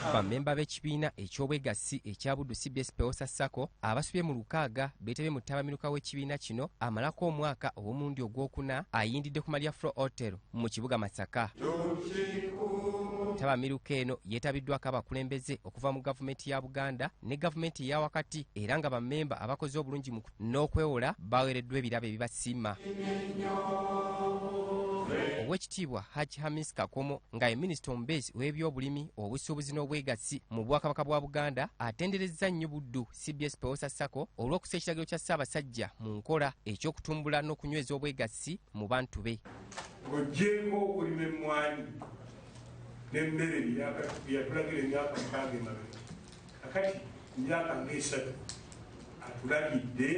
Bammemba b'ekibiina eky'obwegassi ekya Buddu CBS Peosa Sacco abasubye mu lukaaga beetabye mu ttabamiruka w'ekibiina kino amalako omwaka obw'omulundi ogwokuna ayindidde ku Maria Flow Hotel mu kibuga Masaka. Ttabamiruka eno yeetabiddwako abakulembeze okuva mu gavumenti ya Buganda ne gavumenti ya wakati era nga bammemba abakoze obulungi n'okwewola baweereddwa ebirabo ebibasiima. Oweekitiibwa Hajji Hamis Kakomo nga ye minisita omubeezi w'ebyobulimi obusuubuzi n'obwegassi mu Bwakabaka bwa Buganda atenderezza nnyo Buddu CBS Peosa Sacco olw'okussa ekiragiro kya Ssaabasajja mu nkola eky'okutumbula n'okunyweza obwegassi mu bantu be. Ng'oggyeko okulima emmwanyi n'emmere yatulagira emyaka 6 emabega, kakati emyaka ng'esatu atulagidde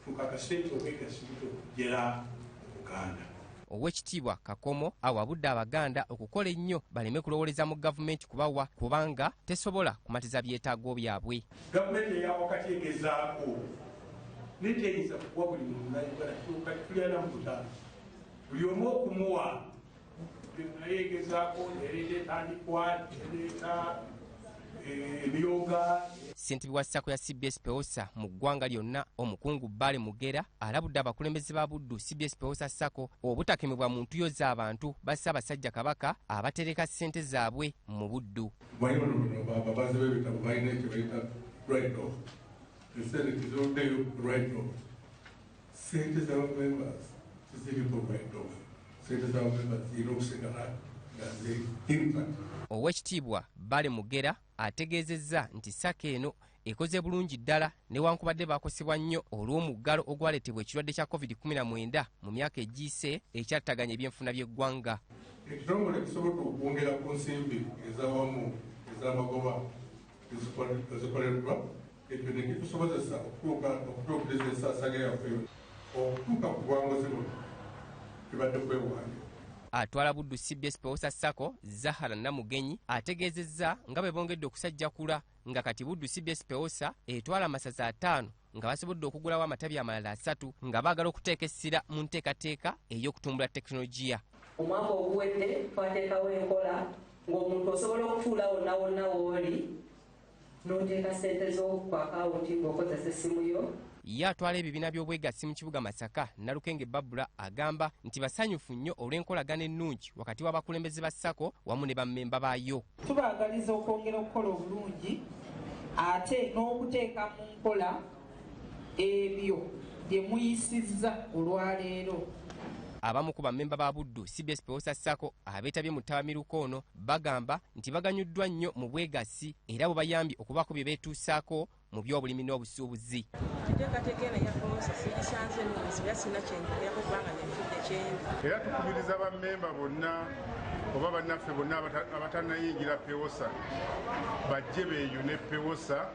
tukakase nti obwegassi butogera Uganda. Oweekitiibwa Kakomo awabudde Abaganda okukola ennyo baleme kulowoleza mu gavumenti kubawa kubanga tesobola kumatiza byetaago byabwe. Gavumenti eya wakati egezaako neteyinza kuwa buli muntu nauganda tulina mu butaano buli omu okumuwa nayegezaako nereeta etandikwa nereeta ebyoga. Ssentebe wa Sacco ya CBS Peosa mu ggwanga lyonna omukungu Bale Mugera alabudde abakulembeze ba Buddu CBS Peosa Sacco obutakemebwa mu ntuyo z'abantu ba Ssaabasajja Kabaka abatereka ssente zaabwe mu Buddu. Ababazi b'ebitabo balina ekyebayita write-off. Esente write-off. Ssente z'abamembers teziriko write-off. Ssente z'abamembers zirina okusigala nga zi-impact. Oweekitiibwa Bale Mugera ategeezezza nti Sacco eno ekoze bulungi ddala newankubadde baakosebwa nnyo olw'omuggalo ogwaleetebwa ekirwadde kya COVID-19 mu myaka egiyise ekyattaganya ebyenfuna by'eggwanga. Ekitongole kisobola okwongera ku nsimbi ez'awamu ez'amagoba ezikoleddwa, ekyo ne kitusobozesa okutuukiriza ensaasaanya yaffe okutuuka ku buwanguzi buno kibadde kwewanja. Atwala Buddu CBS Peosa Sacco Zahara Namugenyi ategeezezza nga bwe bongedde okusajjakula nga kati Buddu CBS Peosa etwala amasaza 5 nga basobodde okugulawo amatabi amalala 3 nga baagala okuteeka essira mu nteekateeka ey'okutumbula tekinologiya. Omwaka oguwedde twateekawo enkola ng'omuntu osobola okutuula wonna wonna w'oli n'oteeka ssente zo ku akawunti ng'okozesa essimu yo. Ye atwala ebibiina by'obwegassi mu kibuga Masaka Nalukenge Babula agamba nti basanyufu nnyo olw'enkolagana ennungi wakati w'abakulembeze ba Sacco wamu ne bammemba baayo. Tubaagaliza okwongera okukola obulungi ate n'okuteeka mu nkola ebyo bye muyisizza olwaleero. Abamu ku bammemba ba Buddu CBS Peosa Sacco abeetabye mu ttabamiruka ono bagamba nti baganyuddwa nnyo mu bwegassi era bwe bayambye okubaako bye beetuusaako mu by'obulimi n'obusuubuzi. Era tukubiriza bammemba bonna oba bannaffe bonna abatanayingira Peosa bajje beeyune Peosa.